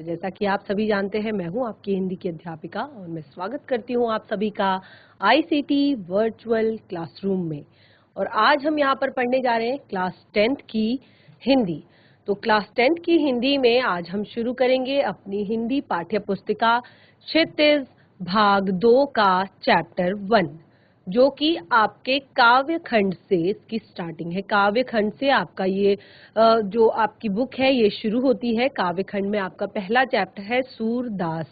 तो जैसा कि आप सभी जानते हैं, मैं हूं आपकी हिंदी की अध्यापिका और मैं स्वागत करती हूं आप सभी का आईसीटी वर्चुअल क्लासरूम में। और आज हम यहां पर पढ़ने जा रहे हैं क्लास 10th की हिंदी। तो क्लास 10th की हिंदी में आज हम शुरू करेंगे अपनी हिंदी पाठ्य पुस्तिका क्षितिज भाग 2 का चैप्टर 1, जो कि आपके काव्य खंड से इसकी स्टार्टिंग है। काव्य खंड से आपका ये जो आपकी बुक है ये शुरू होती है। काव्य खंड में आपका पहला चैप्टर है सूरदास।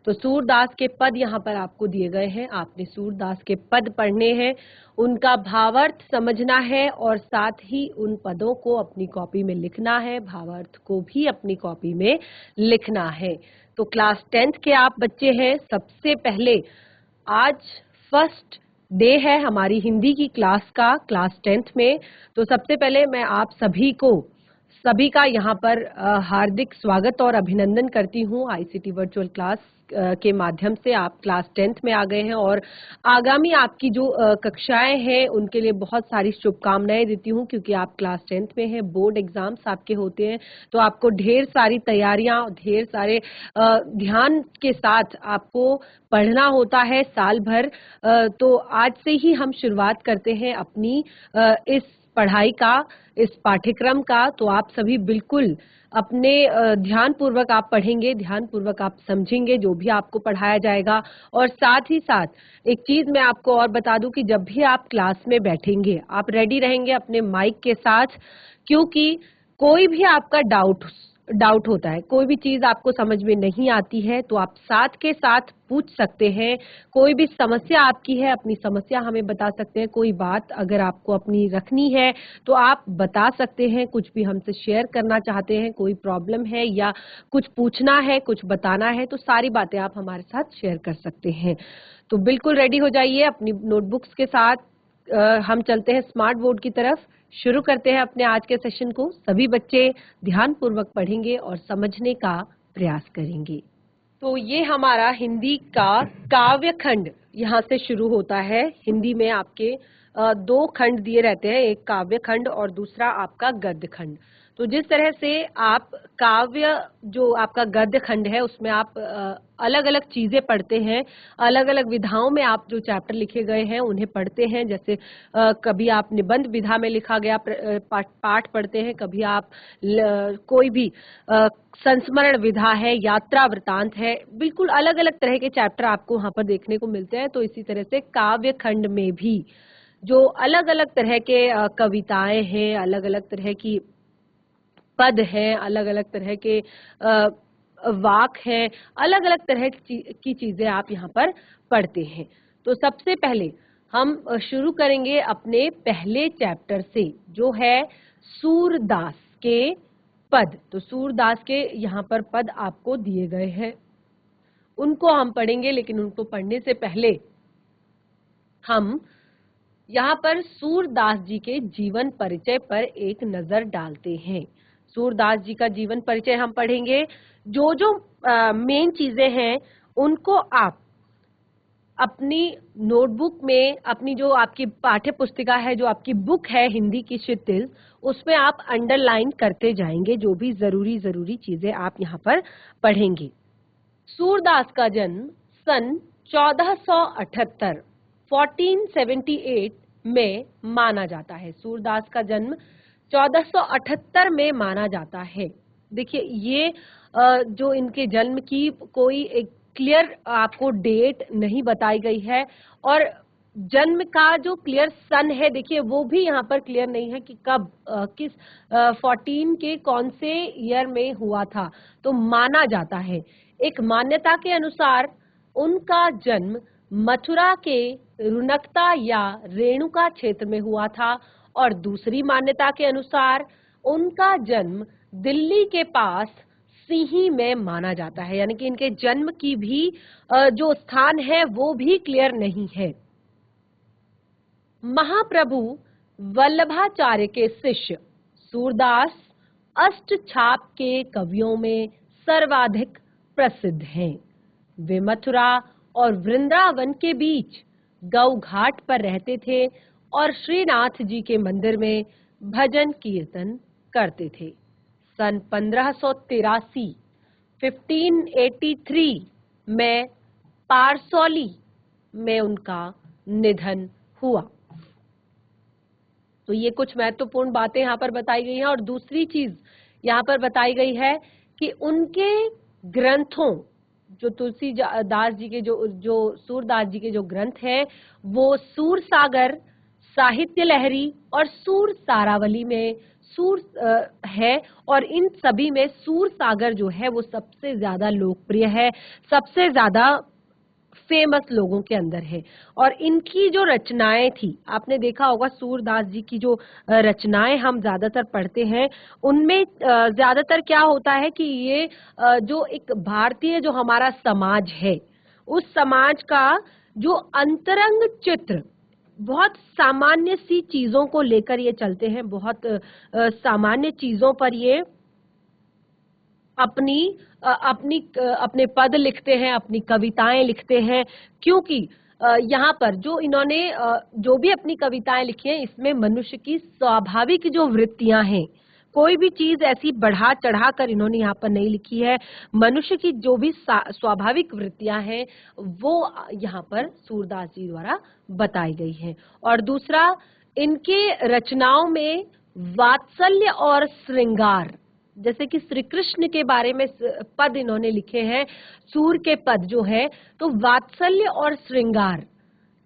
तो सूरदास के पद यहाँ पर आपको दिए गए हैं। आपने सूरदास के पद पढ़ने हैं, उनका भावार्थ समझना है और साथ ही उन पदों को अपनी कॉपी में लिखना है, भावार्थ को भी अपनी कॉपी में लिखना है। तो क्लास 10th के आप बच्चे हैं। सबसे पहले आज फर्स्ट डे है हमारी हिंदी की क्लास का, क्लास 10th में। तो सबसे पहले मैं आप सभी का यहाँ पर हार्दिक स्वागत और अभिनंदन करती हूँ। आईसीटी वर्चुअल क्लास के माध्यम से आप क्लास 10th में आ गए हैं और आगामी आपकी जो कक्षाएं हैं उनके लिए बहुत सारी शुभकामनाएं देती हूँ, क्योंकि आप क्लास 10th में हैं, बोर्ड एग्जाम्स आपके होते हैं। तो आपको ढेर सारी तैयारियां, ढेर सारे ध्यान के साथ आपको पढ़ना होता है साल भर। तो आज से ही हम शुरुआत करते हैं अपनी इस पढ़ाई का, इस पाठ्यक्रम का। तो आप सभी बिल्कुल अपने ध्यान पूर्वक आप पढ़ेंगे, ध्यान पूर्वक आप समझेंगे जो भी आपको पढ़ाया जाएगा। और साथ ही साथ एक चीज मैं आपको और बता दूं कि जब भी आप क्लास में बैठेंगे आप रेडी रहेंगे अपने माइक के साथ, क्योंकि कोई भी आपका डाउट होता है, कोई भी चीज आपको समझ में नहीं आती है तो आप साथ के साथ पूछ सकते हैं। कोई भी समस्या आपकी है, अपनी समस्या हमें बता सकते हैं। कोई बात अगर आपको अपनी रखनी है तो आप बता सकते हैं। कुछ भी हमसे शेयर करना चाहते हैं, कोई प्रॉब्लम है या कुछ पूछना है, कुछ बताना है, तो सारी बातें आप हमारे साथ शेयर कर सकते हैं। तो बिल्कुल रेडी हो जाइए अपनी नोटबुक्स के साथ। हम चलते हैं स्मार्ट बोर्ड की तरफ। शुरू करते हैं अपने आज के सेशन को। सभी बच्चे ध्यान पूर्वक पढ़ेंगे और समझने का प्रयास करेंगे। तो ये हमारा हिंदी का काव्य खंड यहाँ से शुरू होता है। हिंदी में आपके 2 खंड दिए रहते हैं, एक काव्य खंड और दूसरा आपका गद्य खंड। तो जिस तरह से आप काव्य, जो आपका गद्य खंड है, उसमें आप अलग अलग चीजें पढ़ते हैं, अलग अलग विधाओं में आप जो चैप्टर लिखे गए हैं उन्हें पढ़ते हैं। जैसे कभी आप निबंध विधा में लिखा गया पाठ पढ़ते हैं, कभी आप कोई भी संस्मरण विधा है, यात्रा वृतांत है, बिल्कुल अलग अलग तरह के चैप्टर आपको वहां पर देखने को मिलते हैं। तो इसी तरह से काव्य खंड में भी जो अलग अलग तरह के कविताएं हैं, अलग अलग तरह की पद हैं, अलग अलग तरह के वाक हैं, अलग अलग तरह की चीजें आप यहाँ पर पढ़ते हैं। तो सबसे पहले हम शुरू करेंगे अपने पहले चैप्टर से, जो है सूरदास के पद। तो सूरदास के यहाँ पर पद आपको दिए गए हैं, उनको हम पढ़ेंगे। लेकिन उनको पढ़ने से पहले हम यहाँ पर सूरदास जी के जीवन परिचय पर एक नजर डालते हैं। सूरदास जी का जीवन परिचय हम पढ़ेंगे। जो जो मेन चीजें हैं उनको आप अपनी नोटबुक में, अपनी जो आपकी पाठ्य पुस्तिका है, जो आपकी बुक है हिंदी की क्षितिज, उसमें आप अंडरलाइन करते जाएंगे जो भी जरूरी चीजें आप यहाँ पर पढ़ेंगे। सूरदास का जन्म सन 1478 1478 में माना जाता है। सूरदास का जन्म 1478 में माना जाता है। देखिए, ये जो इनके जन्म की कोई एक क्लियर आपको डेट नहीं बताई गई है, और जन्म का जो क्लियर सन है, देखिए वो भी यहाँ पर क्लियर नहीं है कि कब किस 14 के कौन से ईयर में हुआ था। तो माना जाता है, एक मान्यता के अनुसार उनका जन्म मथुरा के रुनकता या रेणुका क्षेत्र में हुआ था, और दूसरी मान्यता के अनुसार उनका जन्म दिल्ली के पास सिंही में माना जाता है। यानी कि इनके जन्म की भी जो स्थान है वो भी क्लियर नहीं है। महाप्रभु वल्लभाचार्य के शिष्य सूरदास अष्टछाप के कवियों में सर्वाधिक प्रसिद्ध हैं। वे मथुरा और वृंदावन के बीच गौ घाट पर रहते थे और श्रीनाथ जी के मंदिर में भजन कीर्तन करते थे। सन 1583 1583 में पारसौली में उनका निधन हुआ। तो ये कुछ महत्वपूर्ण बातें यहाँ पर बताई गई हैं। और दूसरी चीज यहाँ पर बताई गई है कि उनके ग्रंथों, जो तुलसीदास जी के जो सूरदास जी के जो ग्रंथ हैं, वो सूरसागर, साहित्य लहरी और सूर सारावली में सूर है। और इन सभी में सूरसागर जो है वो सबसे ज्यादा लोकप्रिय है, सबसे ज्यादा फेमस लोगों के अंदर है। और इनकी जो रचनाएं थी, आपने देखा होगा सूरदास जी की जो रचनाएं हम ज्यादातर पढ़ते हैं, उनमें ज्यादातर क्या होता है कि ये जो एक भारतीय जो हमारा समाज है, उस समाज का जो अंतरंग चित्र, बहुत सामान्य सी चीजों को लेकर ये चलते हैं, बहुत सामान्य चीजों पर ये अपने पद लिखते हैं, अपनी कविताएं लिखते हैं। क्योंकि यहाँ पर जो इन्होंने जो भी अपनी कविताएं लिखी हैं, इसमें मनुष्य की स्वाभाविक जो वृत्तियां हैं, कोई भी चीज ऐसी बढ़ा चढ़ा कर इन्होंने यहाँ पर नहीं लिखी है। मनुष्य की जो भी स्वाभाविक वृत्तियां हैं वो यहाँ पर सूरदास जी द्वारा बताई गई हैं। और दूसरा, इनके रचनाओं में वात्सल्य और श्रृंगार, जैसे कि श्री कृष्ण के बारे में पद इन्होंने लिखे हैं, सूर के पद जो है, तो वात्सल्य और श्रृंगार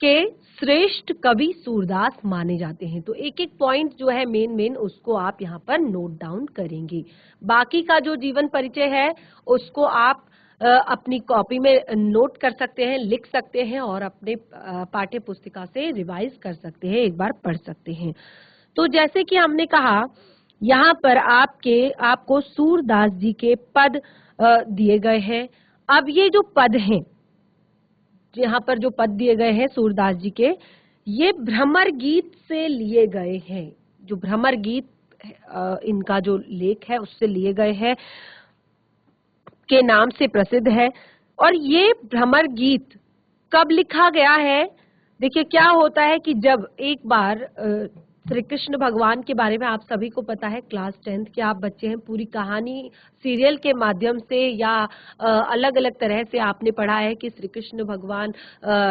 के श्रेष्ठ कवि सूरदास माने जाते हैं। तो एक एक पॉइंट जो है मेन उसको आप यहाँ पर नोट डाउन करेंगे। बाकी का जो जीवन परिचय है उसको आप अपनी कॉपी में नोट कर सकते हैं, लिख सकते हैं और अपने पाठ्य पुस्तिका से रिवाइज कर सकते हैं, एक बार पढ़ सकते हैं। तो जैसे कि हमने कहा, यहाँ पर आपको सूरदास जी के पद दिए गए हैं। अब ये जो पद हैं, यहाँ पर जो पद दिए गए हैं सूरदास जी के, ये भ्रमर गीत से लिए गए हैं। जो भ्रमर गीत इनका जो लेख है उससे लिए गए हैं, के नाम से प्रसिद्ध है। और ये भ्रमर गीत कब लिखा गया है? देखिए क्या होता है कि जब एक बार श्री कृष्ण भगवान के बारे में आप सभी को पता है, क्लास 10th के आप बच्चे हैं, पूरी कहानी सीरियल के माध्यम से या अलग अलग तरह से आपने पढ़ा है कि श्री कृष्ण भगवान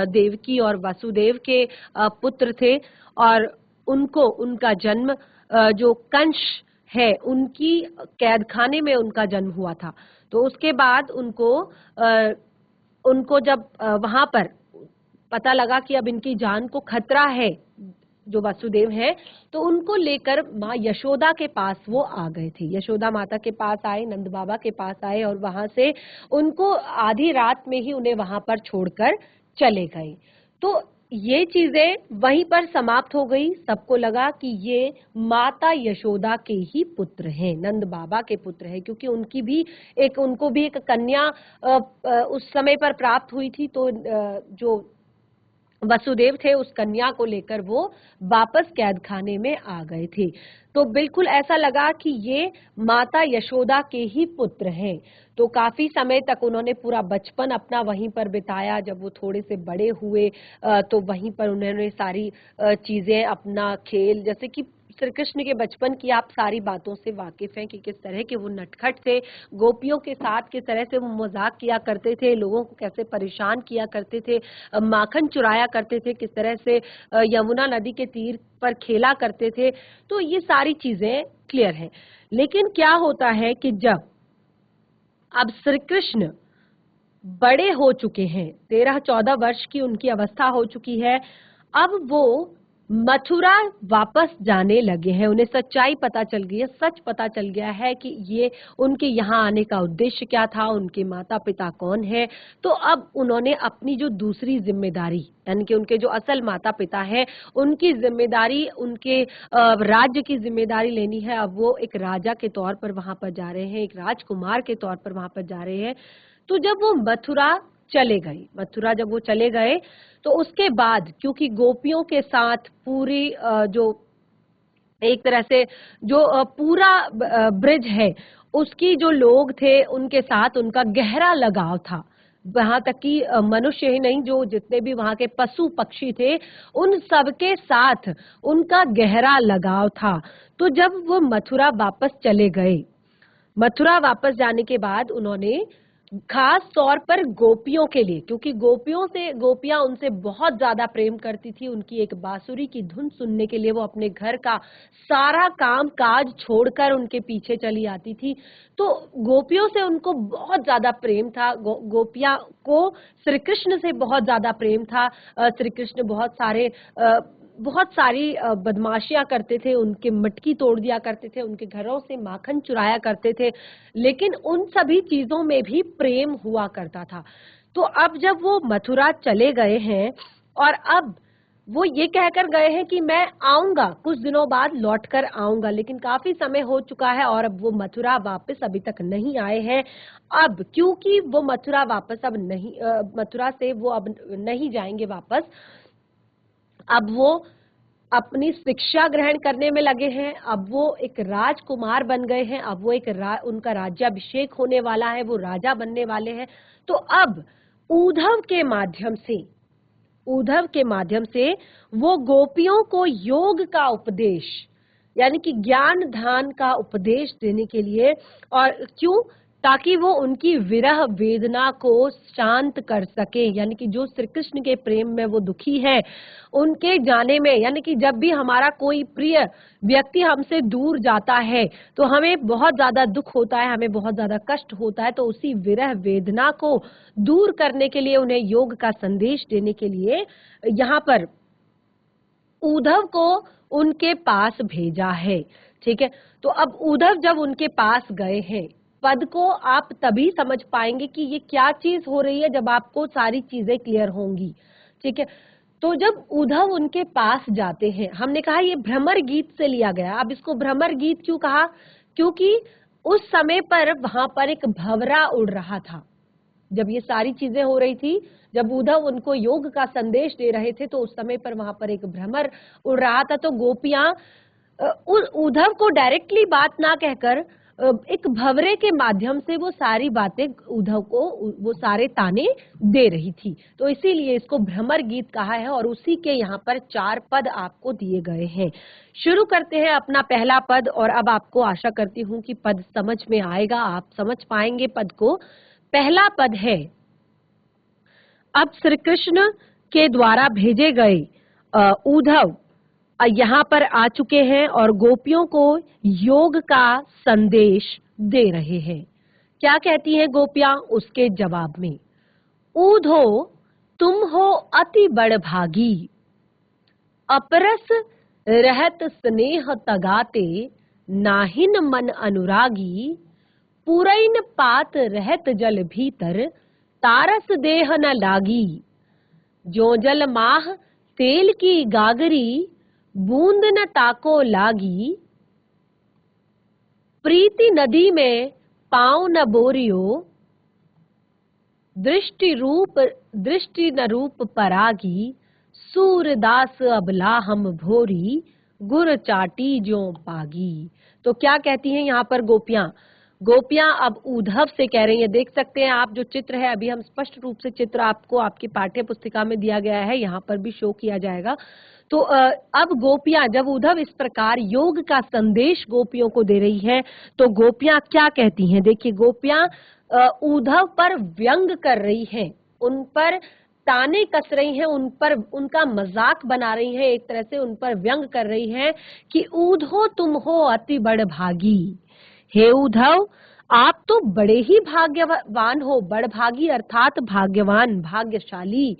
देवकी और वासुदेव के पुत्र थे। और उनका जन्म जो कंस है उनकी कैदखाने में उनका जन्म हुआ था। तो उसके बाद उनको जब वहां पर पता लगा कि अब इनकी जान को खतरा है, जो वासुदेव हैं, तो उनको लेकर माँ यशोदा के पास वो आ गए थे। यशोदा माता के पास आए, नंद बाबा के पास आए और वहां से उनको आधी रात में ही उन्हें वहां पर छोड़कर चले गए। तो ये चीजें वहीं पर समाप्त हो गई। सबको लगा कि ये माता यशोदा के ही पुत्र हैं, नंद बाबा के पुत्र हैं, क्योंकि उनको भी एक कन्या उस समय पर प्राप्त हुई थी। तो जो वसुदेव थे, उस कन्या को लेकर वो वापस कैदखाने में आ गए थे। तो बिल्कुल ऐसा लगा कि ये माता यशोदा के ही पुत्र हैं। तो काफी समय तक उन्होंने पूरा बचपन अपना वहीं पर बिताया। जब वो थोड़े से बड़े हुए तो वहीं पर उन्होंने सारी चीजें, अपना खेल, जैसे कि श्री कृष्ण के बचपन की आप सारी बातों से वाकिफ हैं कि किस तरह के वो नटखट थे, गोपियों के साथ किस तरह से वो मजाक किया करते थे, लोगों को कैसे परेशान किया करते थे, माखन चुराया करते थे, किस तरह से यमुना नदी के तीर पर खेला करते थे। तो ये सारी चीजें क्लियर हैं। लेकिन क्या होता है कि जब अब श्री कृष्ण बड़े हो चुके हैं, 13-14 वर्ष की उनकी अवस्था हो चुकी है, अब वो मथुरा वापस जाने लगे हैं। उन्हें सच्चाई पता चल गई है, सच पता चल गया है कि ये उनके यहाँ आने का उद्देश्य क्या था, उनके माता पिता कौन है। तो अब उन्होंने अपनी जो दूसरी जिम्मेदारी, यानी कि उनके जो असल माता पिता है उनकी जिम्मेदारी, उनके राज्य की जिम्मेदारी लेनी है। अब वो एक राजा के तौर पर वहां पर जा रहे हैं, एक राजकुमार के तौर पर वहां पर जा रहे हैं। तो जब वो मथुरा जब वो चले गए, तो उसके बाद क्योंकि गोपियों के साथ पूरी जो एक तरह से जो पूरा ब्रिज है उसकी जो लोग थे उनके साथ उनका गहरा लगाव था। वहां तक कि मनुष्य ही नहीं, जो जितने भी वहां के पशु पक्षी थे उन सबके साथ उनका गहरा लगाव था। तो जब वो मथुरा वापस चले गए मथुरा वापस जाने के बाद उन्होंने खास तौर पर गोपियों के लिए, क्योंकि गोपियां उनसे बहुत ज्यादा प्रेम करती थी, उनकी एक बांसुरी की धुन सुनने के लिए वो अपने घर का सारा काम काज छोड़कर उनके पीछे चली आती थी। तो गोपियों से उनको बहुत ज्यादा प्रेम था। गोपियां को श्री कृष्ण से बहुत ज्यादा प्रेम था। श्री कृष्ण बहुत सारी बदमाशियां करते थे, उनके मटकी तोड़ दिया करते थे, उनके घरों से माखन चुराया करते थे, लेकिन उन सभी चीजों में भी प्रेम हुआ करता था। तो अब जब वो मथुरा चले गए हैं और अब वो ये कहकर गए हैं कि मैं आऊंगा, कुछ दिनों बाद लौटकर आऊंगा, लेकिन काफी समय हो चुका है और अब वो मथुरा वापस अभी तक नहीं आए हैं। अब क्योंकि वो मथुरा वापस अब नहीं मथुरा से वो अब नहीं जाएंगे वापस, अब वो अपनी शिक्षा ग्रहण करने में लगे हैं, अब वो एक राजकुमार बन गए हैं, अब वो उनका राज्याभिषेक होने वाला है, वो राजा बनने वाले हैं। तो अब उद्धव के माध्यम से वो गोपियों को योग का उपदेश, यानी कि ज्ञान ध्यान का उपदेश देने के लिए, और क्यों, ताकि वो उनकी विरह वेदना को शांत कर सके, यानी कि जो श्री कृष्ण के प्रेम में वो दुखी है, उनके जाने में, यानी कि जब भी हमारा कोई प्रिय व्यक्ति हमसे दूर जाता है तो हमें बहुत ज्यादा दुख होता है, हमें बहुत ज्यादा कष्ट होता है। तो उसी विरह वेदना को दूर करने के लिए, उन्हें योग का संदेश देने के लिए यहाँ पर उद्धव को उनके पास भेजा है। ठीक है, तो अब उद्धव जब उनके पास गए हैं, पद को आप तभी समझ पाएंगे कि ये क्या चीज हो रही है जब आपको सारी चीजें क्लियर होंगी। ठीक है, तो जब उद्धव उनके पास जाते हैं, हमने कहा ये भ्रमर गीत से लिया गया। अब इसको भ्रमर गीत क्यों कहा? क्योंकि उस समय पर वहां पर एक भंवरा उड़ रहा था। जब ये सारी चीजें हो रही थी, जब उद्धव उनको योग का संदेश दे रहे थे, तो उस समय पर वहां पर एक भ्रमर उड़ रहा था। तो गोपियां उद्धव को डायरेक्टली बात ना कहकर एक भंवरे के माध्यम से वो सारी बातें उद्धव को, वो सारे ताने दे रही थी। तो इसीलिए इसको भ्रमर गीत कहा है और उसी के यहाँ पर 4 पद आपको दिए गए हैं। शुरू करते हैं अपना पहला पद, और अब आपको आशा करती हूँ कि पद समझ में आएगा, आप समझ पाएंगे पद को। पहला पद है, अब श्री कृष्ण के द्वारा भेजे गए उद्धव यहाँ पर आ चुके हैं और गोपियों को योग का संदेश दे रहे हैं। क्या कहती हैं गोपियां उसके जवाब में? ऊधो तुम हो अति बड़ भागी, अपरस रहत स्नेह तगाते, नाहिन मन अनुरागी, पुरैन पात रहत जल भीतर, तारस देह न लागी, जो जल माह तेल की गागरी, बूंद न ताको लागी, प्रीति नदी में पाँव न बोरियो, दृष्टि न रूप परागी, सूरदास अबला हम भोरी, गुर चाटी जो पागी। तो क्या कहती हैं यहाँ पर गोपियां अब उद्धव से कह रही हैं। देख सकते हैं आप, जो चित्र है अभी हम स्पष्ट रूप से चित्र आपको आपकी पाठ्य पुस्तिका में दिया गया है, यहाँ पर भी शो किया जाएगा। तो अब गोपियां, जब उद्धव इस प्रकार योग का संदेश गोपियों को दे रही है, तो गोपियां क्या कहती हैं? देखिए, गोपियां उद्धव पर व्यंग कर रही हैं, उन पर ताने कस रही हैं, उन पर उनका मजाक बना रही हैं, एक तरह से उन पर व्यंग कर रही हैं कि ऊधो तुम हो अति बड़ भागी। हे उद्धव, आप तो बड़े ही भाग्यवान हो, बड़भागी अर्थात भाग्यवान, भाग्यशाली।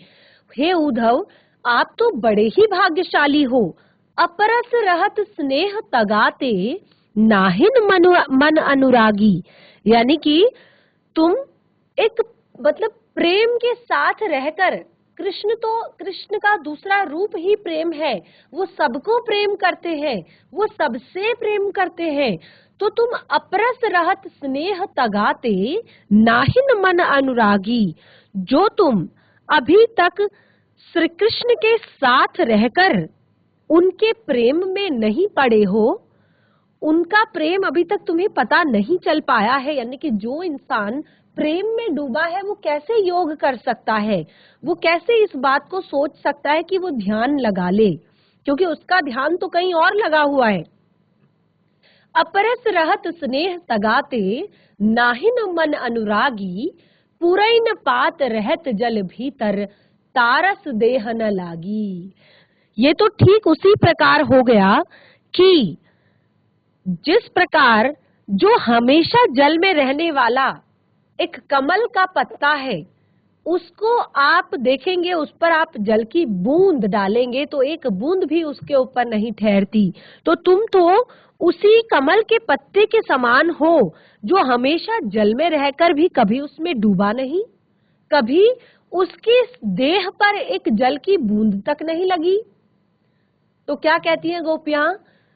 हे उद्धव, आप तो बड़े ही भाग्यशाली हो। अपरस रहत स्नेह तगाते, नाहिन मन अनुरागी, यानी कि तुम एक मतलब प्रेम के साथ रहकर, कृष्ण का दूसरा रूप ही प्रेम है, वो सबको प्रेम करते हैं, वो सबसे प्रेम करते हैं। तो तुम अपरस रहत स्नेह तगाते, नाहिन मन अनुरागी, जो तुम अभी तक श्री कृष्ण के साथ रहकर उनके प्रेम में नहीं पड़े हो, उनका प्रेम अभी तक तुम्हें पता नहीं चल पाया है। यानी कि जो इंसान प्रेम में डूबा है वो कैसे योग कर सकता है, वो कैसे इस बात को सोच सकता है कि वो ध्यान लगा ले, क्योंकि उसका ध्यान तो कहीं और लगा हुआ है। अपरस रहत स्नेह तगाते, नाहिन मन अनुरागी, पुरैन पात रहत जल भीतर, तारस देह न लागी। ये तो ठीक उसी प्रकार हो गया कि जिस प्रकार जो हमेशा जल में रहने वाला एक कमल का पत्ता है, उसको आप देखेंगे, उस पर आप जल की बूंद डालेंगे तो एक बूंद भी उसके ऊपर नहीं ठहरती। तो तुम तो उसी कमल के पत्ते के समान हो, जो हमेशा जल में रहकर भी कभी उसमें डूबा नहीं, कभी उसकी देह पर एक जल की बूंद तक नहीं लगी। तो क्या कहती हैं गोपियां?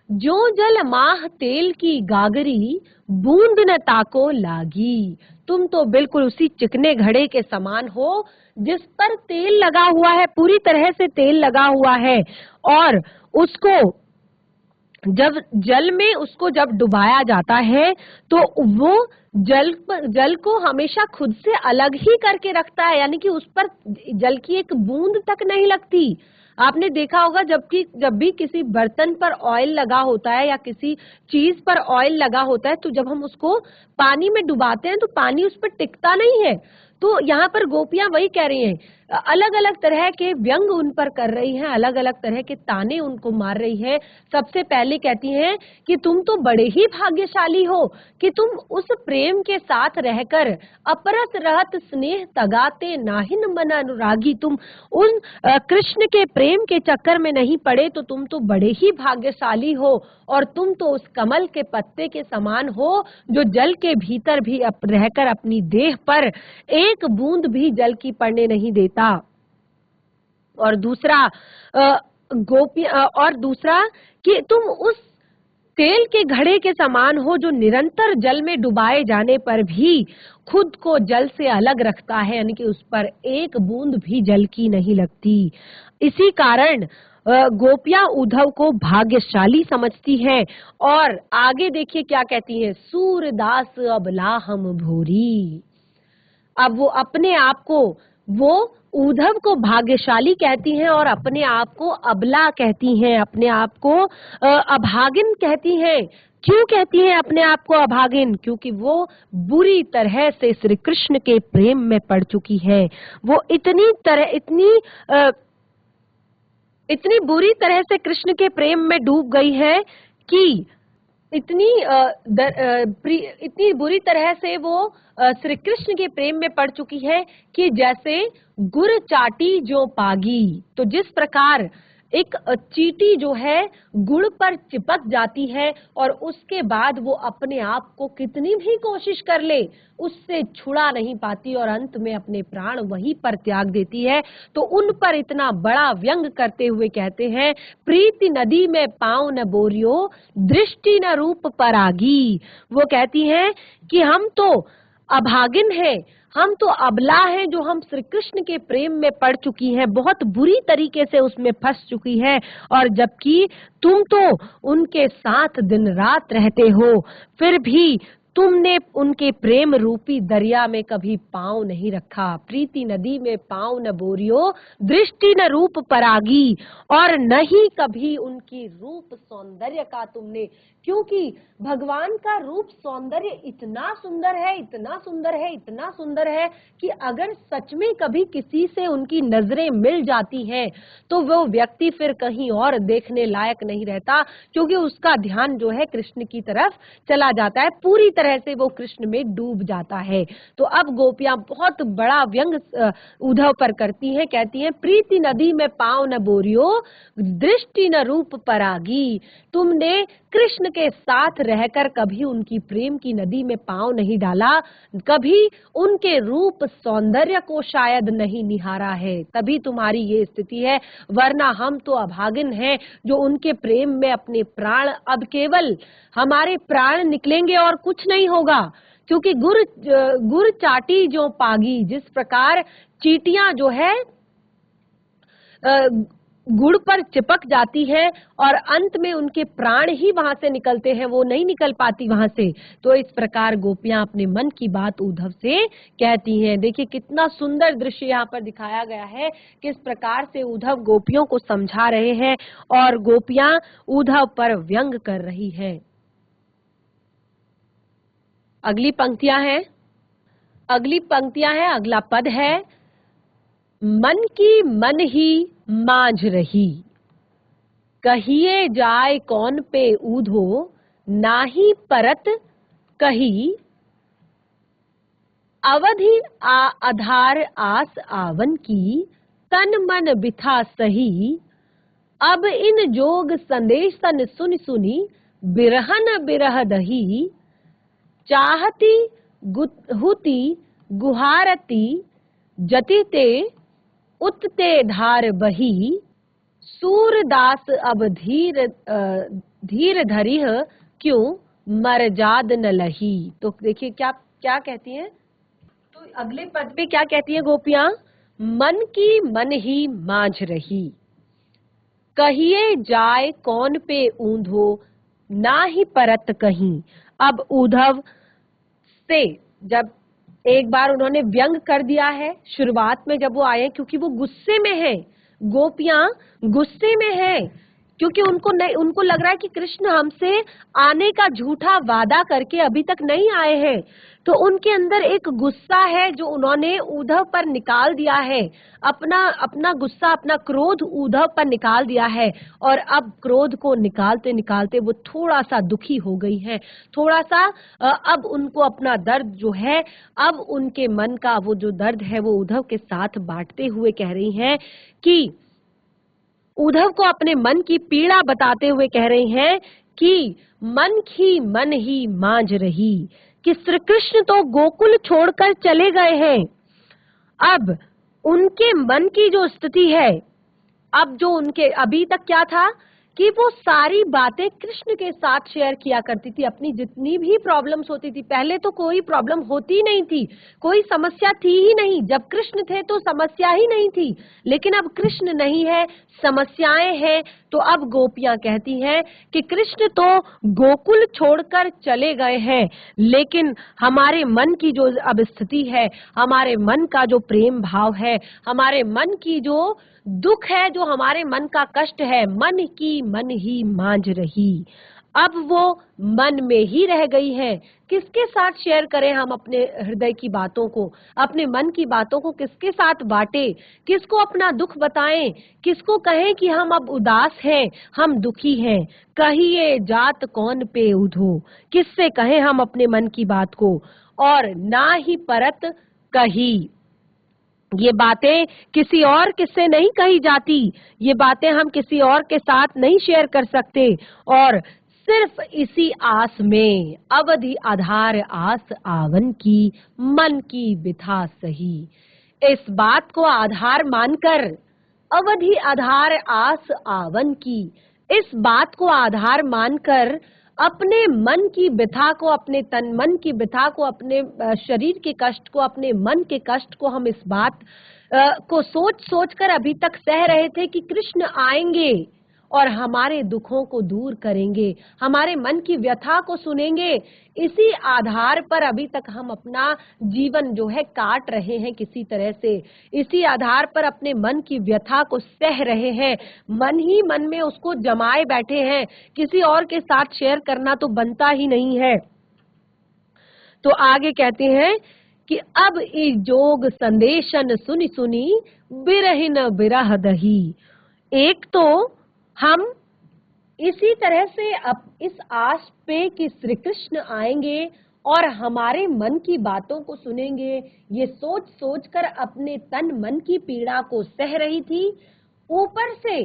जो जल माह तेल की गागरी, बूंद न ताको लागी। तुम तो बिल्कुल उसी चिकने घड़े के समान हो जिस पर तेल लगा हुआ है, पूरी तरह से तेल लगा हुआ है, और उसको जब जल में उसको जब डुबाया जाता है तो वो जल को हमेशा खुद से अलग ही करके रखता है, यानी कि उस पर जल की एक बूंद तक नहीं लगती। आपने देखा होगा जब भी किसी बर्तन पर ऑयल लगा होता है या किसी चीज पर ऑयल लगा होता है, तो जब हम उसको पानी में डुबाते हैं तो पानी उस पर टिकता नहीं है। तो यहाँ पर गोपियां वही कह रही हैं, अलग अलग तरह के व्यंग उन पर कर रही हैं, अलग अलग तरह के ताने उनको मार रही है। सबसे पहले कहती हैं कि तुम तो बड़े ही भाग्यशाली हो कि तुम उस प्रेम के साथ रहकर अपरस रहत स्नेह तगाते नाहिन मन अनुरागी, तुम उन कृष्ण के प्रेम के चक्कर में नहीं पड़े, तो तुम तो बड़े ही भाग्यशाली हो, और तुम तो उस कमल के पत्ते के समान हो जो जल के भीतर भी रहकर अपनी देह पर एक बूंद भी जल की पड़ने नहीं देता। और दूसरा कि तुम उस तेल के घड़े के समान हो जो निरंतर जल में डुबाए जाने पर भी खुद को जल से अलग रखता है, यानी कि उस पर एक बूंद भी जल की नहीं लगती। इसी कारण गोपियां उद्धव को भाग्यशाली समझती हैं। और आगे देखिए क्या कहती हैं, सूरदास अबला हम भोरी। अब वो अपने आप को, वो उद्धव को भाग्यशाली कहती हैं और अपने आप को अबला कहती हैं, अपने आप को अभागिन कहती हैं। क्यों कहती हैं अपने आप को अभागिन? क्योंकि वो बुरी तरह से श्री कृष्ण के प्रेम में पड़ चुकी है। वो इतनी बुरी तरह से कृष्ण के प्रेम में डूब गई है कि इतनी बुरी तरह से वो श्री कृष्ण के प्रेम में पड़ चुकी है कि जैसे गुड़ चाटी जो पागी। तो जिस प्रकार एक चींटी जो है गुड़ पर चिपक जाती है और उसके बाद वो अपने आप को कितनी भी कोशिश कर ले उससे छुड़ा नहीं पाती और अंत में अपने प्राण वहीं पर त्याग देती है, तो उन पर इतना बड़ा व्यंग करते हुए कहते हैं, प्रीति नदी में पाँव न बोरियो, दृष्टि न रूप परागी। वो कहती हैं कि हम तो अभागिन हैं, हम तो अबला हैं, जो हम श्री कृष्ण के प्रेम में पड़ चुकी हैं, बहुत बुरी तरीके से उसमें फंस चुकी है, और जबकि तुम तो उनके साथ दिन रात रहते हो, फिर भी तुमने उनके प्रेम रूपी दरिया में कभी पांव नहीं रखा। प्रीति नदी में पांव न बोरियो, दृष्टि न रूप परागी, और न ही कभी उनकी रूप सौंदर्य का तुमने, क्योंकि भगवान का रूप सौंदर्य इतना सुंदर है, इतना सुंदर है, इतना सुंदर है कि अगर सच में कभी किसी से उनकी नजरें मिल जाती हैं तो वो व्यक्ति फिर कहीं और देखने लायक नहीं रहता, क्योंकि उसका ध्यान जो है कृष्ण की तरफ चला जाता है, पूरी तरह से वो कृष्ण में डूब जाता है। तो अब गोपियां बहुत बड़ा व्यंग उद्धव पर करती हैं, कहती हैं, प्रीति नदी में पाँव न बोरियो, दृष्टि न रूप परागी। तुमने कृष्ण के साथ रहकर कभी उनकी प्रेम की नदी में पांव नहीं डाला, कभी उनके रूप सौंदर्य को शायद नहीं निहारा है, तभी तुम्हारी ये स्थिति है, वरना हम तो अभागिन हैं जो उनके प्रेम में अपने प्राण, अब केवल हमारे प्राण निकलेंगे और कुछ नहीं होगा, क्योंकि गुड़ चाटी जो पागी, जिस प्रकार चींटियां जो है गुड़ पर चिपक जाती है और अंत में उनके प्राण ही वहां से निकलते हैं, वो नहीं निकल पाती वहां से, तो इस प्रकार गोपियां अपने मन की बात उद्धव से कहती हैं। देखिए कितना सुंदर दृश्य यहाँ पर दिखाया गया है, किस प्रकार से उद्धव गोपियों को समझा रहे हैं और गोपियां उद्धव पर व्यंग कर रही है। अगली पंक्तियां हैं, अगला पद है, मन की मन ही मांझ रही, कहिए जाए कौन पे ऊधो, नाही परत कही, अवधि आधार आस आवन की, तन मन बिथा सही, अब इन जोग संदेश तन सुन सुनी, बिरहन बिरह दही, चाहती हुती गुहारती, जतिते उत्ते धार बही, सूरदास अब धीर धरिह, क्यों मरजाद न लही। तो देखिए क्या क्या कहती हैं, तो अगले पद पे क्या कहती है गोपियां, मन की मन ही मांझ रही, कहिए जाए कौन पे ऊंधो, ना ही परत कहीं। अब उद्धव से जब एक बार उन्होंने व्यंग कर दिया है शुरुआत में जब वो आए, क्योंकि वो गुस्से में है, गोपियां गुस्से में है, क्योंकि उनको लग रहा है कि कृष्ण हमसे आने का झूठा वादा करके अभी तक नहीं आए हैं, तो उनके अंदर एक गुस्सा है जो उन्होंने उद्धव पर निकाल दिया है, अपना गुस्सा, अपना क्रोध उद्धव पर निकाल दिया है, और अब क्रोध को निकालते निकालते वो थोड़ा सा दुखी हो गई हैं, थोड़ा सा अब उनको अपना दर्द जो है, अब उनके मन का वो जो दर्द है वो उद्धव के साथ बांटते हुए कह रही हैं कि उद्धव को अपने मन की पीड़ा बताते हुए कह रही हैं कि मन की मन ही मांझ रही, कि श्री कृष्ण तो गोकुल छोड़कर चले गए हैं। अब उनके मन की जो स्थिति है, अब जो उनके अभी तक क्या था कि वो सारी बातें कृष्ण के साथ शेयर किया करती थी, अपनी जितनी भी प्रॉब्लम्स होती थी। पहले तो कोई प्रॉब्लम होती नहीं थी, कोई समस्या थी ही नहीं, जब कृष्ण थे तो समस्या ही नहीं थी, लेकिन अब कृष्ण नहीं है, समस्याएं हैं। तो अब गोपियां कहती हैं कि कृष्ण तो गोकुल छोड़कर चले गए हैं, लेकिन हमारे मन की जो अब स्थिति है, हमारे मन का जो प्रेम भाव है, हमारे मन की जो दुख है, जो हमारे मन का कष्ट है, मन की मन ही मांझ रही। अब वो मन में ही रह गई है। किसके साथ शेयर करें हम अपने हृदय की बातों को, अपने मन की बातों को किसके साथ बांटे, किसको अपना दुख बताएं, किसको कहें कि हम अब उदास हैं, हम दुखी हैं। कहिए जात कौन पे उधो, किससे कहें हम अपने मन की बात को, और ना ही परत कही। ये बातें किसी और किससे नहीं कही जाती, ये बातें हम किसी और के साथ नहीं शेयर कर सकते, और सिर्फ इसी आस में, अवधि आधार आस आवन की, मन की बिथा सही। इस बात को आधार मानकर, अवधि आधार आस आवन की, इस बात को आधार मानकर अपने मन की व्यथा को, अपने तन मन की व्यथा को, अपने शरीर के कष्ट को, अपने मन के कष्ट को हम इस बात को सोच सोच कर अभी तक सह रहे थे कि कृष्ण आएंगे और हमारे दुखों को दूर करेंगे, हमारे मन की व्यथा को सुनेंगे। इसी आधार पर अभी तक हम अपना जीवन जो है काट रहे हैं किसी तरह से, इसी आधार पर अपने मन की व्यथा को सह रहे हैं, मन ही मन में उसको जमाए बैठे हैं, किसी और के साथ शेयर करना तो बनता ही नहीं है। तो आगे कहते हैं कि अब इस जोग संदेशन सुनी सुनी, बिरहिन बिरह दही। एक तो हम इसी तरह से अब इस आस पे कि श्री कृष्ण आएंगे और हमारे मन की बातों को सुनेंगे, ये सोच सोच कर अपने तन मन की पीड़ा को सह रही थी। ऊपर से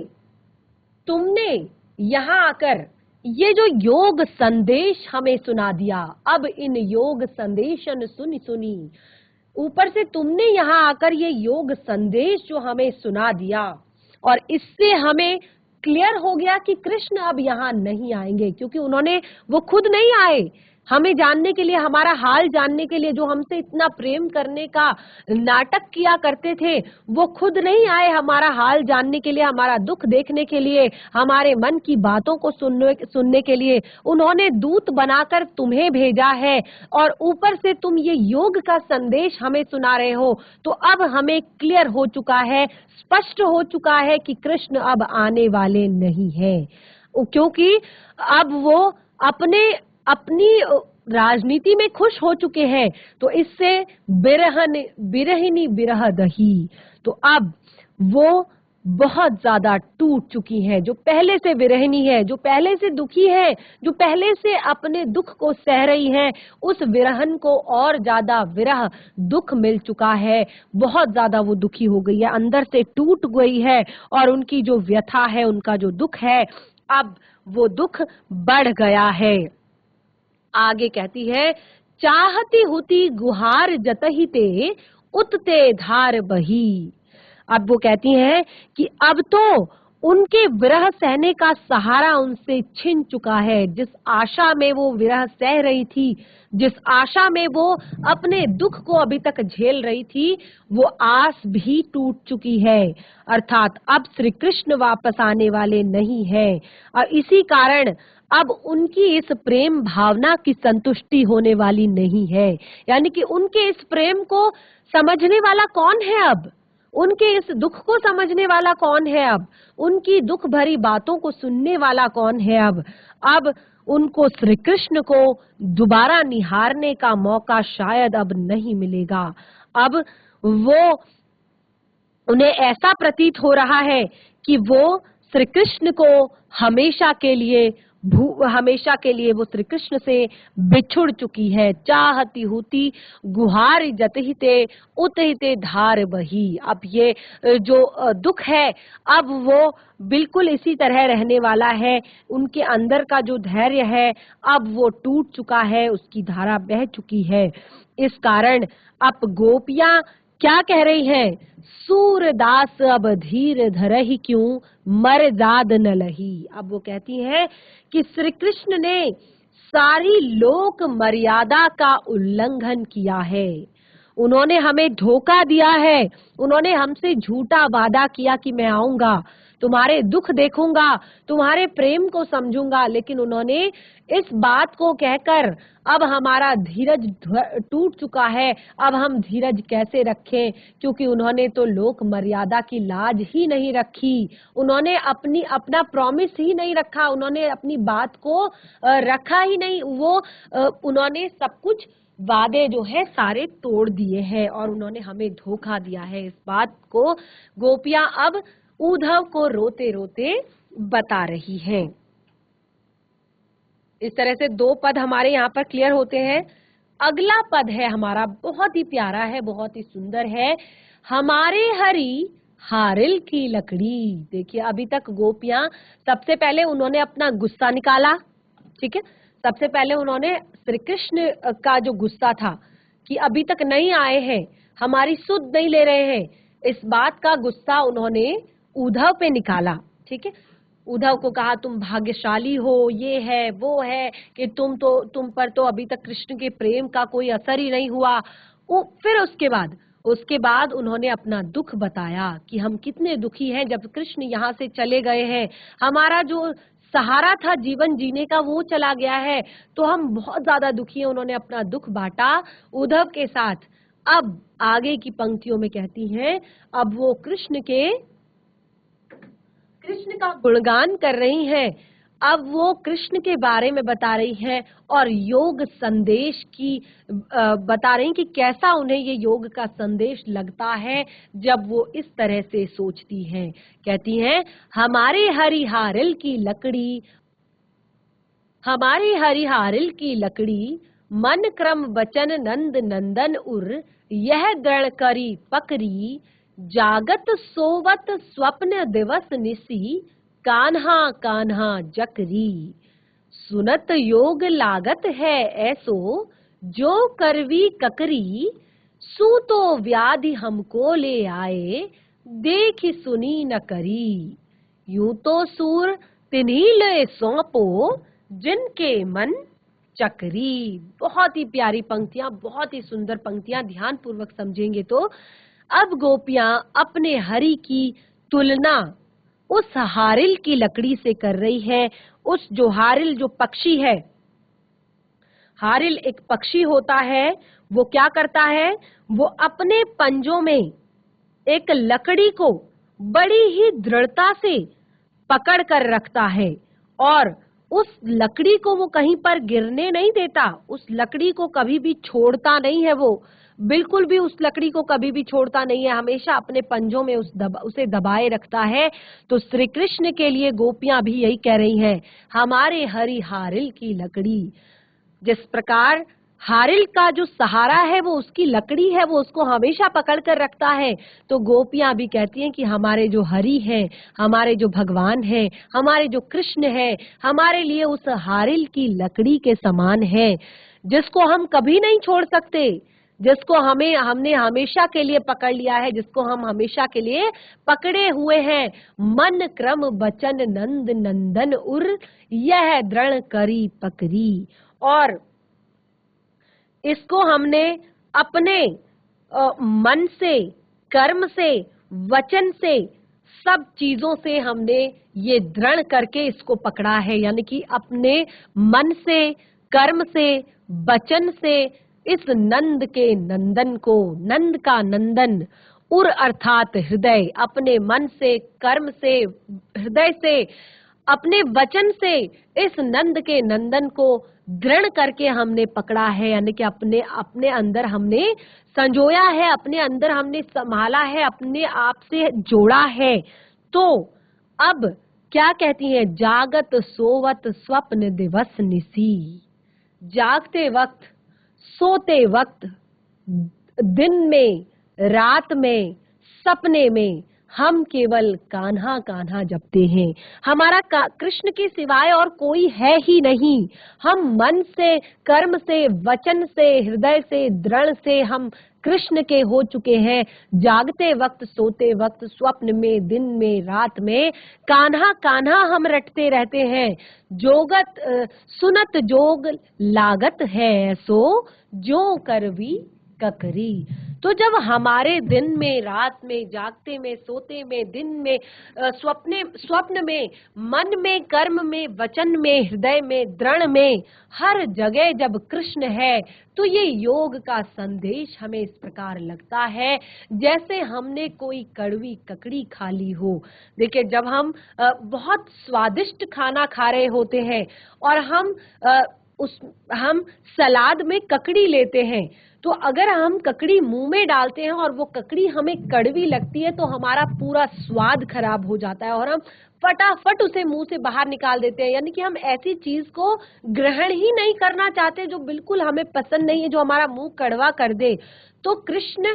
तुमने यहाँ आकर ये जो योग संदेश हमें सुना दिया, अब इन योग संदेशन सुनी सुनी, ऊपर से तुमने यहाँ आकर ये योग संदेश जो हमें सुना दिया, और इससे हमें क्लियर हो गया कि कृष्ण अब यहाँ नहीं आएंगे, क्योंकि वो खुद नहीं आए हमें जानने के लिए, हमारा हाल जानने के लिए, जो हमसे इतना प्रेम करने का नाटक किया करते थे, वो खुद नहीं आए हमारा हाल जानने के लिए, हमारा दुख देखने के लिए, हमारे मन की बातों को सुनने के लिए। उन्होंने दूत बनाकर तुम्हें भेजा है, और ऊपर से तुम ये योग का संदेश हमें सुना रहे हो। तो अब हमें क्लियर हो चुका है, स्पष्ट हो चुका है कि कृष्ण अब आने वाले नहीं हैं, क्योंकि अब वो अपनी राजनीति में खुश हो चुके हैं, तो इससे बिरहिनी बिरह दही, तो अब वो बहुत ज्यादा टूट चुकी है। जो पहले से विरहिनी है, जो पहले से दुखी है, जो पहले से अपने दुख को सह रही है, उस विरहन को और ज्यादा विरह दुख मिल चुका है। बहुत ज्यादा वो दुखी हो गई है, अंदर से टूट गई है, और उनकी जो व्यथा है, उनका जो दुख है, अब वो दुख बढ़ गया है। आगे कहती है, चाहती हुती गुहार जतहिते उतते धार बही। अब वो कहती हैं कि अब तो उनके विरह सहने का सहारा उनसे छिन चुका है। जिस आशा में वो विरह सह रही थी, जिस आशा में वो अपने दुख को अभी तक झेल रही थी, वो आस भी टूट चुकी है। अर्थात अब श्री कृष्ण वापस आने वाले नहीं हैं, और इसी कारण अब उनकी इस प्रेम भावना की संतुष्टि होने वाली नहीं है। यानी कि उनके इस प्रेम को समझने वाला कौन है अब? उनके इस दुख को समझने वाला कौन है अब? उनकी दुख भरी बातों को सुनने वाला कौन है अब? अब उनको श्री कृष्ण को दोबारा निहारने का मौका शायद अब नहीं मिलेगा। अब वो, उन्हें ऐसा प्रतीत हो रहा है कि वो श्री कृष्ण को हमेशा के लिए वो श्री कृष्ण से बिछुड़ चुकी है। चाहती हुती गुहार जतहिते उतहिते धार बही। अब ये जो दुख है, अब वो बिल्कुल इसी तरह रहने वाला है। उनके अंदर का जो धैर्य है, अब वो टूट चुका है, उसकी धारा बह चुकी है। इस कारण अब गोपियां क्या कह रही हैं? सूरदास अब धीर धरहि क्यों, मर जाद न लही। अब वो कहती हैं कि श्री कृष्ण ने सारी लोक मर्यादा का उल्लंघन किया है। उन्होंने हमें धोखा दिया है। उन्होंने हमसे झूठा वादा किया कि मैं आऊंगा, तुम्हारे दुख देखूंगा, तुम्हारे प्रेम को समझूंगा, लेकिन उन्होंने इस बात को कहकर अब हमारा धीरज टूट चुका है। अब हम धीरज कैसे रखें? क्योंकि उन्होंने तो लोक मर्यादा की लाज ही नहीं रखी, उन्होंने अपना प्रॉमिस ही नहीं रखा, उन्होंने अपनी बात को रखा ही नहीं। उन्होंने सब कुछ वादे जो है सारे तोड़ दिए हैं, और उन्होंने हमें धोखा दिया है। इस बात को गोपियां अब उद्धव को रोते रोते बता रही हैं। इस तरह से दो पद हमारे यहाँ पर क्लियर होते हैं। अगला पद है हमारा, बहुत ही प्यारा है, बहुत ही सुंदर है। हमारे हरि हारिल की लकड़ी। देखिए, अभी तक गोपियां, सबसे पहले उन्होंने अपना गुस्सा निकाला, ठीक है। सबसे पहले उन्होंने श्री कृष्ण का जो गुस्सा था कि अभी तक नहीं आए हैं, हमारी सुध नहीं ले रहे हैं, इस बात का गुस्सा उन्होंने उद्धव पे निकाला, ठीक है। उद्धव को कहा तुम भाग्यशाली हो, ये है वो है, कि तुम पर तो अभी तक कृष्ण के प्रेम का कोई असर ही नहीं हुआ। फिर उसके बाद उन्होंने अपना दुख बताया कि हम कितने दुखी हैं जब कृष्ण यहाँ से चले गए हैं, हमारा जो सहारा था जीवन जीने का वो चला गया है, तो हम बहुत ज्यादा दुखी हैं। उन्होंने अपना दुख बांटा उद्धव के साथ। अब आगे की पंक्तियों में कहती हैं, अब वो कृष्ण का गुणगान कर रही हैं, अब वो कृष्ण के बारे में बता रही हैं, और योग संदेश की बता रही कि कैसा उन्हें ये योग का संदेश लगता है जब वो इस तरह से सोचती हैं। कहती हैं, हमारे हरिहारिल की लकड़ी मन क्रम वचन नंद नंदन उर, यह दृढ़ करी पकरी, जागत सोवत स्वप्न दिवस निसी, कान्हा कान्हा जकरी। सुनत योग लागत है ऐसो, जो करवी ककरी, सूतो व्याधि हमको ले आए, देखी सुनी न करी। यूं तो सूर तिन्हीं ले सौंपो, जिनके मन चकरी। बहुत ही प्यारी पंक्तियां, बहुत ही सुंदर पंक्तियां, ध्यान पूर्वक समझेंगे तो अब गोपियां अपने हरि की तुलना उस हारिल की लकड़ी से कर रही है। उस जो हारिल जो पक्षी है, हारिल एक पक्षी होता है, वो क्या करता है? वो अपने पंजों में एक लकड़ी को बड़ी ही दृढ़ता से पकड़ कर रखता है, और उस लकड़ी को वो कहीं पर गिरने नहीं देता, उस लकड़ी को कभी भी छोड़ता नहीं है, वो बिल्कुल भी उस लकड़ी को कभी भी छोड़ता नहीं है, हमेशा अपने पंजों में उसे दबाए रखता है। तो श्री कृष्ण के लिए गोपियां भी यही कह रही हैं, हमारे हरि हारिल की लकड़ी। जिस प्रकार हारिल का जो सहारा है वो उसकी लकड़ी है, वो उसको हमेशा पकड़ कर रखता है, तो गोपियां भी कहती हैं कि हमारे जो हरि हैं, हमारे जो भगवान हैं, हमारे जो कृष्ण हैं, हमारे लिए उस हारिल की लकड़ी के समान है, जिसको हम कभी नहीं छोड़ सकते, जिसको हमने हमेशा के लिए पकड़ लिया है, जिसको हम हमेशा के लिए पकड़े हुए हैं। मन क्रम बचन नंद नंदन उर, यह दृढ़ करी पकड़ी। और इसको हमने अपने मन से, कर्म से, वचन से, सब चीजों से हमने ये दृढ़ करके इसको पकड़ा है, यानी कि अपने मन से, कर्म से, वचन से इस नंद के नंदन को, नंद का नंदन, उर अर्थात हृदय, अपने मन से, कर्म से, हृदय से, अपने वचन से इस नंद के नंदन को दृढ़ करके हमने पकड़ा है, यानी कि अपने अंदर हमने संजोया है, अपने अंदर हमने संभाला है, अपने आप से जोड़ा है। तो अब क्या कहती हैं, जागत सोवत स्वप्न दिवस निसी, जागते वक्त, सोते वक्त, दिन में, रात में, सपने में हम केवल कान्हा कान्हा जपते हैं। हमारा कृष्ण के सिवाय और कोई है ही नहीं। हम मन से, कर्म से, वचन से, हृदय से, दृढ़ से हम कृष्ण के हो चुके हैं। जागते वक्त, सोते वक्त, स्वप्न में, दिन में, रात में कान्हा कान्हा हम रटते रहते हैं। जोगत सुनत जोग लागत है, सो जो करवी ककरी। तो जब हमारे दिन में, रात में, जागते में, सोते में, दिन में, स्वप्न में, मन में, कर्म में, वचन में, हृदय में, दृढ़ में, हर जगह जब कृष्ण है, तो ये योग का संदेश हमें इस प्रकार लगता है जैसे हमने कोई कड़वी ककड़ी खा ली हो। देखिए, जब हम बहुत स्वादिष्ट खाना खा रहे होते हैं और हम सलाद में ककड़ी लेते हैं, तो अगर हम ककड़ी मुंह में डालते हैं और वो ककड़ी हमें कड़वी लगती है, तो हमारा पूरा स्वाद खराब हो जाता है और हम फटाफट उसे मुंह से बाहर निकाल देते हैं। यानी कि हम ऐसी चीज को ग्रहण ही नहीं करना चाहते जो बिल्कुल हमें पसंद नहीं है, जो हमारा मुंह कड़वा कर दे। तो कृष्ण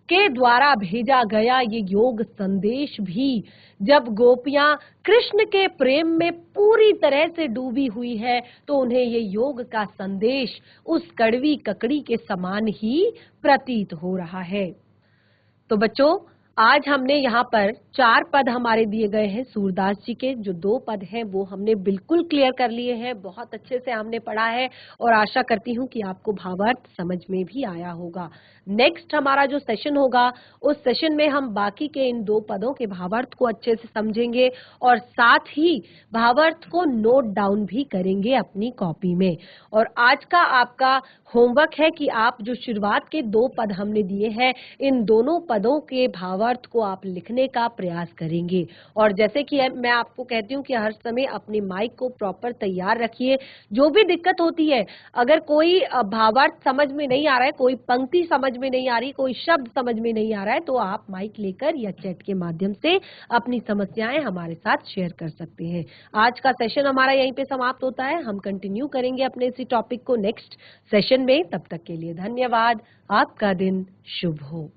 के द्वारा भेजा गया ये योग संदेश भी, जब गोपियां कृष्ण के प्रेम में पूरी तरह से डूबी हुई है, तो उन्हें ये योग का संदेश उस कड़वी ककड़ी के समान ही प्रतीत हो रहा है। तो बच्चों, आज हमने यहाँ पर 4 पद हमारे दिए गए हैं सूरदास जी के, जो 2 पद हैं वो हमने बिल्कुल क्लियर कर लिए हैं, बहुत अच्छे से हमने पढ़ा है और आशा करती हूँ कि आपको भावार्थ समझ में भी आया होगा। नेक्स्ट हमारा जो सेशन होगा, उस सेशन में हम बाकी के इन 2 पदों के भावार्थ को अच्छे से समझेंगे और साथ ही भावार्थ को नोट डाउन भी करेंगे अपनी कॉपी में। और आज का आपका होमवर्क है कि आप जो शुरुआत के 2 पद हमने दिए हैं, इन दोनों पदों के भावार्थ को आप लिखने का प्रयास करेंगे। और जैसे कि मैं आपको कहती हूँ कि हर समय अपने माइक को प्रॉपर तैयार रखिए। जो भी दिक्कत होती है, अगर कोई भावार्थ समझ में नहीं आ रहा है, कोई पंक्ति समझ में नहीं आ रही, कोई शब्द समझ में नहीं आ रहा है, तो आप माइक लेकर या चैट के माध्यम से अपनी समस्याएं हमारे साथ शेयर कर सकते हैं। आज का सेशन हमारा यहीं पे समाप्त होता है। हम कंटिन्यू करेंगे अपने इसी टॉपिक को नेक्स्ट सेशन में। तब तक के लिए धन्यवाद। आपका दिन शुभ हो।